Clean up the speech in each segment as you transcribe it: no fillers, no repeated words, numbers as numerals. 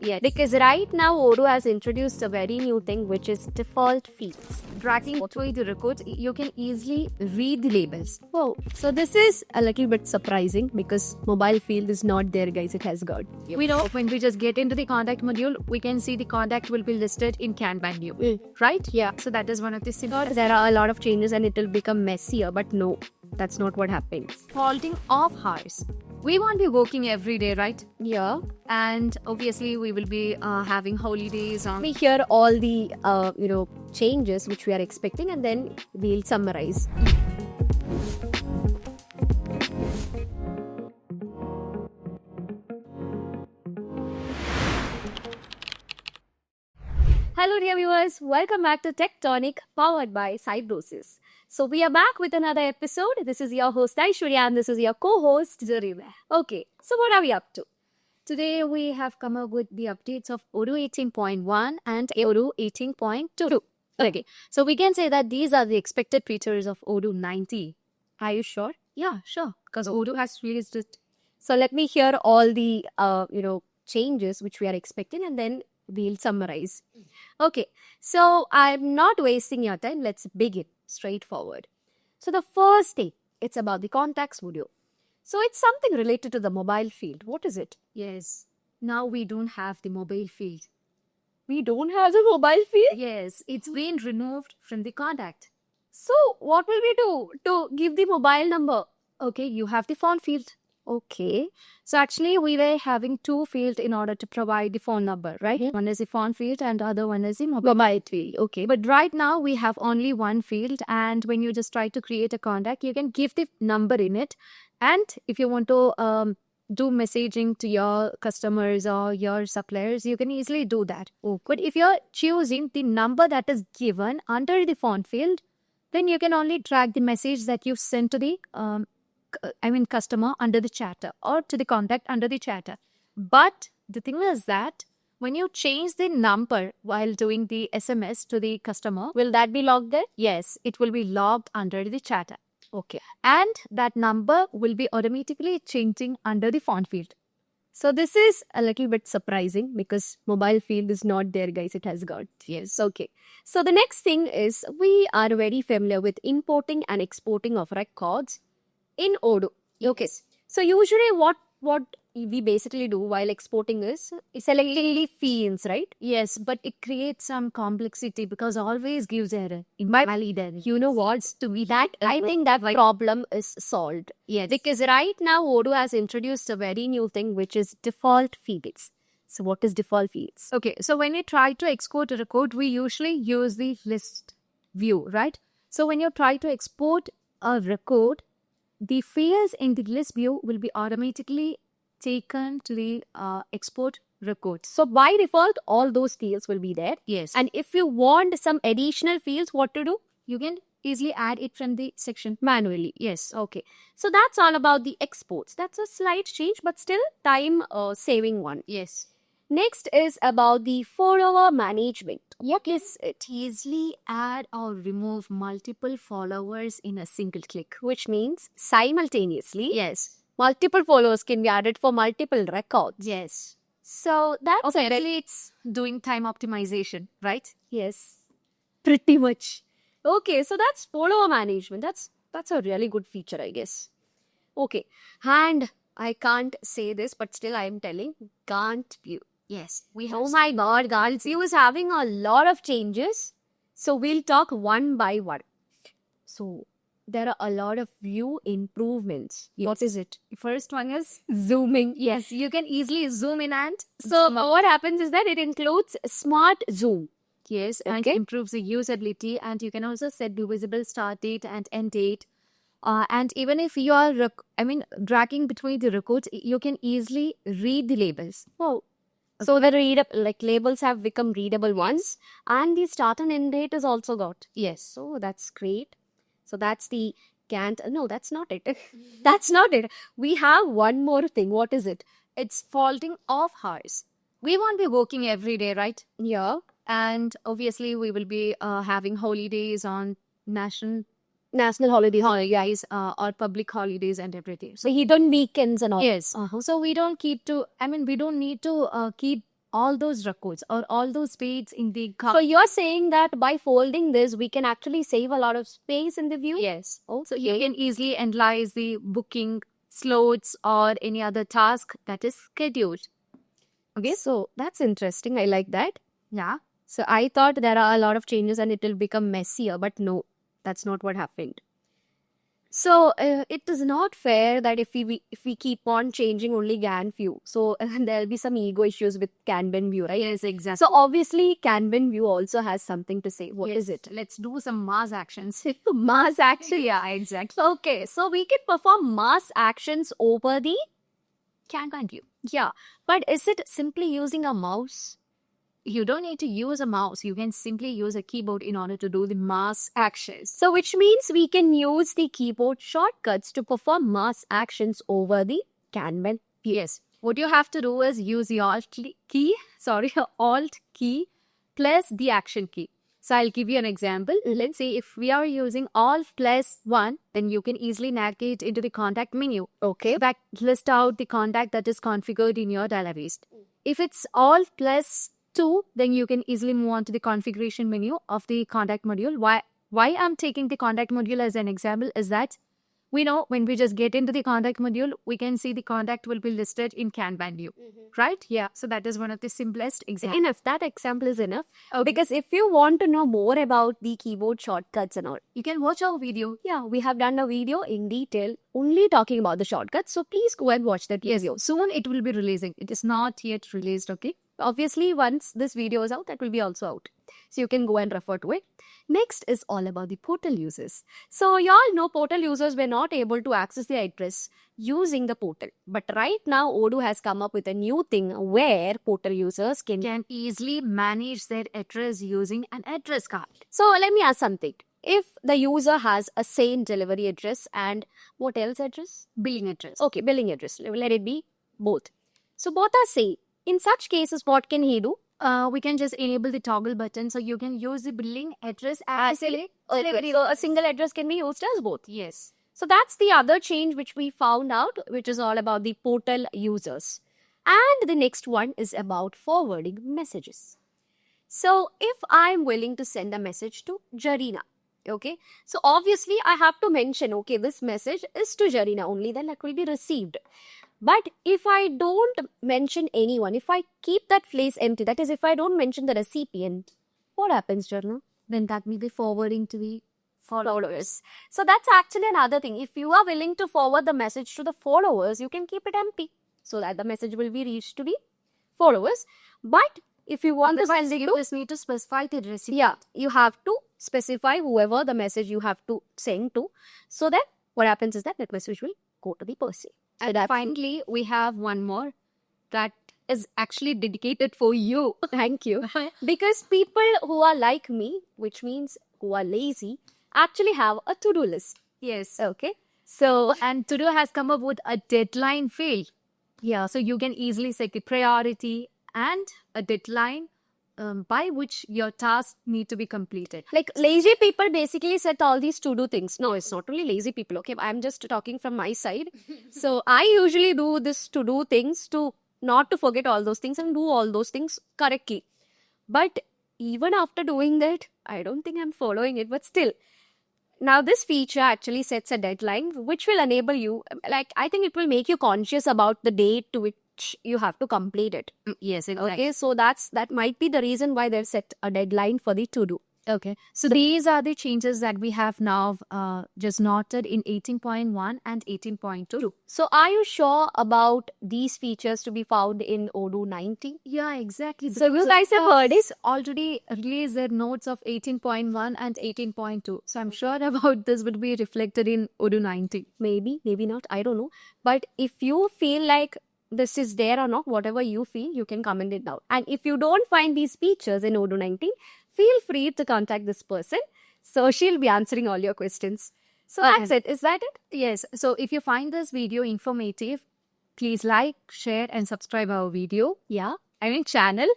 Yes. Because right now Odoo has introduced a very new thing which is default fields. Dragging through the records, you can easily read the labels. Oh, so this is a little bit surprising because mobile field is not there, guys. It has got. We know when we just get into the contact module, we can see the contact will be listed in Kanban view, right? Yeah. So that is one of the things. There are a lot of changes and it will become messier, but no, that's not what happens. Faulting of hours. We won't be working every day, right? Yeah. And obviously, we will be having holidays. We hear all the changes which we are expecting, and then we'll summarize. Hello, dear viewers. Welcome back to Tectonic, powered by Cybrosis. So we are back with another episode. This is your host Aishwarya and this is your co-host Zarima. Okay, so what are we up to? Today we have come up with the updates of Odoo 18.1 and Odoo 18.2. Okay, so we can say that these are the expected features of Odoo 90. Are you sure? Yeah, sure, because Odoo has released it. So let me hear all the changes which we are expecting and then we'll summarize. Okay, so I'm not wasting your time. Let's begin straightforward. So the first thing, it's about the contacts video. So it's something related to the mobile field. What is it? Yes, now we don't have the mobile field. We don't have the mobile field? Yes, it's been removed from the contact. So what will we do to give the mobile number? Okay, you have the phone field. Okay. So actually we were having two fields in order to provide the phone number, right? Mm-hmm. One is the phone field and the other one is the mobile field. Okay. But right now we have only one field, and when you just try to create a contact, you can give the number in it. And if you want to do messaging to your customers or your suppliers, you can easily do that. Oh. But if you're choosing the number that is given under the phone field, then you can only drag the message that you sent to the customer under the chatter or to the contact under the chatter. But the thing is that when you change the number while doing the SMS to the customer, will that be logged there? Yes, it will be logged under the chatter. Okay. And that number will be automatically changing under the phone field. So this is a little bit surprising because mobile field is not there, guys. It has got. Yes. Okay. So the next thing is we are very familiar with importing and exporting of records in Odoo. Okay. So usually what we basically do while exporting is selecting the fields, right? Yes, but it creates some complexity because always gives error. In my valid error. You know what's to be that? I think that problem is solved. Yes. Because right now Odoo has introduced a very new thing which is default fields. So what is default fields? Okay, so when we try to export a record, we usually use the list view, right? So when you try to export a record, the fields in the list view will be automatically taken to the export record. So by default, all those fields will be there. Yes. And if you want some additional fields, what to do? You can easily add it from the section manually. Yes. Okay. So that's all about the exports. That's a slight change, but still time saving one. Yes. Next is about the follower management. What is it? Easily add or remove multiple followers in a single click, which means simultaneously. Yes. Multiple followers can be added for multiple records. Yes. So that's really it's doing time optimization, right? Yes. Pretty much. Okay, so that's follower management. That's a really good feature, I guess. Okay. And I can't say this, but still I am telling Gantt view. Yes, we have. Oh my God, Gantt view is having a lot of changes. So we'll talk one by one. So there are a lot of view improvements. Yes. What is it? First one is zooming. Yes, you can easily zoom in, and so what happens is that it includes smart zoom. Yes, okay. And it improves the usability, and you can also set the visible start date and end date. And even if you are, dragging between the records, you can easily read the labels. Oh. So the labels have become readable ones, and the start and end date is also got. Yes, so that's great. So that's the Gantt. No, that's not it. That's not it. We have one more thing. What is it? It's faulting of hours. We won't be working every day, right? Yeah. And obviously we will be having holidays on national holidays or public holidays and everything. So hidden weekends and all. Yes. So we don't need to keep all those records or all those pages in the So you're saying that by folding this, we can actually save a lot of space in the view? Yes. Oh, So you can easily analyze the booking slots or any other task that is scheduled. Okay. So that's interesting. I like that. Yeah. So I thought there are a lot of changes and it will become messier, but no, that's not what happened. So it is not fair that if we keep on changing only Gantt view, so there'll be some ego issues with Kanban view, right? Yes, exactly. So obviously Kanban view also has something to say. What is it? Let's do some mass actions. Mass action. Yeah, exactly. Okay, so we can perform mass actions over the Kanban view. yeah, but is it simply using a mouse? You don't need to use a mouse. You can simply use a keyboard in order to do the mass actions. So which means we can use the keyboard shortcuts to perform mass actions over the Kanban view. Yes. What you have to do is use the Alt key plus the action key. So I'll give you an example. Let's say if we are using Alt plus 1, then you can easily navigate into the contact menu. Okay. Back list out the contact that is configured in your database. If it's Alt plus 2, then you can easily move on to the configuration menu of the contact module. Why I'm taking the contact module as an example is that we know when we just get into the contact module, we can see the contact will be listed in Kanban view, right? Yeah. So that is one of the simplest examples. Enough. That example is enough. Because if you want to know more about the keyboard shortcuts and all, You can watch our video. yeah, we have done a video in detail only talking about the shortcuts. So please go and watch that video. Soon it will be releasing. It is not yet released, okay? Obviously, once this video is out, that will be also out. So you can go and refer to it. Next is all about the portal users. So y'all know portal users were not able to access the address using the portal. But right now, Odoo has come up with a new thing where portal users Can easily manage their address using an address card. So let me ask something. If the user has a same delivery address and what else address? Billing address. Okay, billing address. Let it be both. So both are same. In such cases, what can he do? We can just enable the toggle button so you can use the billing address as So a single address can be used as both. Yes. So that's the other change which we found out, which is all about the portal users. And the next one is about forwarding messages. So if I'm willing to send a message to Jarina, okay, so obviously I have to mention, okay, this message is to Jarina only, then that will be received. But if I don't mention anyone, if I keep that place empty, that is, if I don't mention the recipient, what happens, Jarna? Then that will be forwarding to the Followers. So that's actually another thing. If you are willing to forward the message to the followers, you can keep it empty so that the message will be reached to the followers. But if you want this Otherwise, you just need to specify the recipient. yeah, you have to specify whoever the message you have to send to. So that what happens is that message will go to the person. And finally, we have one more that is actually dedicated for you. Thank you. Because people who are like me, which means who are lazy, actually have a to-do list. Yes. Okay. So, And Todo has come up with a deadline field. Yeah, so you can easily set a priority and a deadline by which your tasks need to be completed. like lazy people basically set all these to-do things. No, it's not only lazy people. Okay, I'm just talking from my side. So I usually do this to-do things to not to forget all those things and do all those things correctly. But even after doing that, I don't think I'm following it. But still, now this feature actually sets a deadline, which will enable you. Like I think it will make you conscious about the date to which you have to complete it. Yes, exactly. Okay, so that might be the reason why they've set a deadline for the to-do. Okay, so these are the changes that we have now just noted in 18.1 and 18.2. So are you sure about these features to be found in Odoo 19? Yeah, exactly. So you guys have heard it. It's already released their notes of 18.1 and 18.2. So I'm sure about this will be reflected in Odoo 19. Maybe, maybe not. I don't know. But if you feel like this is there or not, whatever you feel, you can comment it down. And if you don't find these features in Odoo 19, feel free to contact this person. So she'll be answering all your questions. So that's it. Is that it? Yes. So if you find this video informative, please like, share and subscribe our video. Yeah. I mean channel.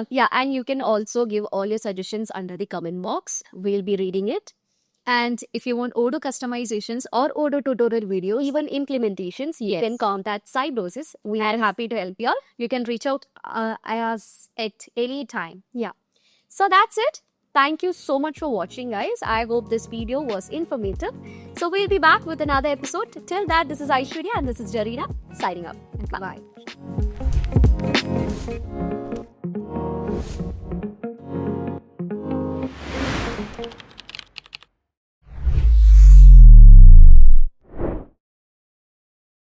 Yeah. And you can also give all your suggestions under the comment box. We'll be reading it. And if you want Odoo customizations or Odoo tutorial videos, Even implementations, you Yes. can contact Cybrosys. We are happy to help you all. you can reach out us at any time. Yeah. So that's it. Thank you so much for watching, guys. I hope this video was informative. So we'll be back with another episode. Till that, this is Aishwarya and this is Jarina signing off. Bye.